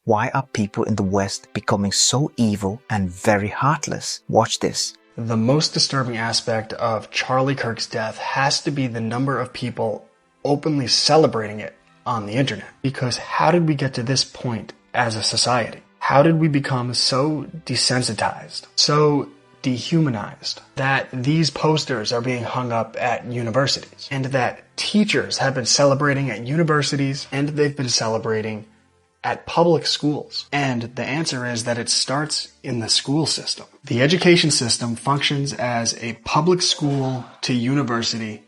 Why are people in the West becoming so evil and very heartless? Watch this. The most disturbing aspect of Charlie Kirk's death has to be the number of people openly celebrating it on the internet. Because how did we get to this point as a society? How did we become so desensitized, so dehumanized, that these posters are being hung up at universities, and that teachers have been celebrating at universities, and they've been celebrating at public schools? And the answer is that it starts in the school system. The education system functions as a public school to university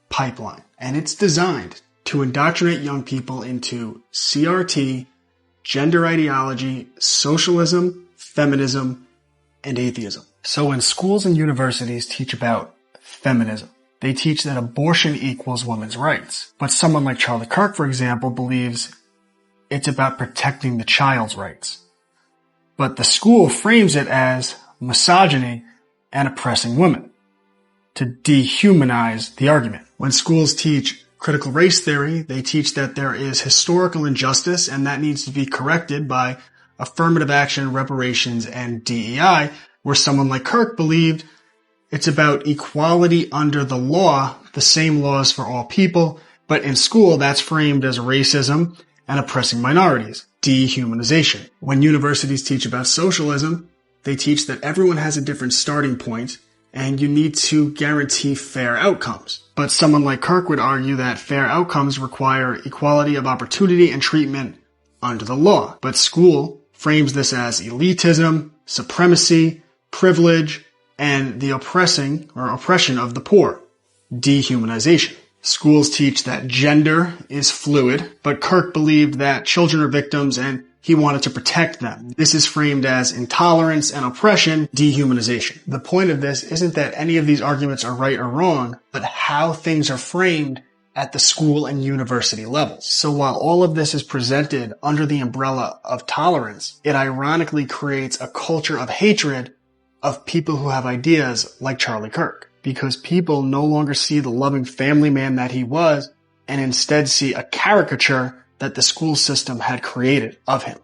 pipeline, and it's designed to indoctrinate young people into CRT, gender ideology, socialism, feminism, and atheism. So when schools and universities teach about feminism, they teach that abortion equals women's rights. But someone like Charlie Kirk, for example, believes it's about protecting the child's rights. But the school frames it as misogyny and oppressing women to dehumanize the argument. When schools teach critical race theory, they teach that there is historical injustice and that needs to be corrected by affirmative action, reparations, and DEI, where someone like Kirk believed it's about equality under the law, the same laws for all people, but in school that's framed as racism and oppressing minorities, dehumanization. When universities teach about socialism, they teach that everyone has a different starting point and you need to guarantee fair outcomes. But someone like Kirk would argue that fair outcomes require equality of opportunity and treatment under the law. But school frames this as elitism, supremacy, privilege, and the oppression of the poor, dehumanization. Schools teach that gender is fluid, but Kirk believed that children are victims and he wanted to protect them. This is framed as intolerance and oppression, dehumanization. The point of this isn't that any of these arguments are right or wrong, but how things are framed at the school and university levels. So while all of this is presented under the umbrella of tolerance, it ironically creates a culture of hatred of people who have ideas like Charlie Kirk. Because people no longer see the loving family man that he was, and instead see a caricature that the school system had created of him.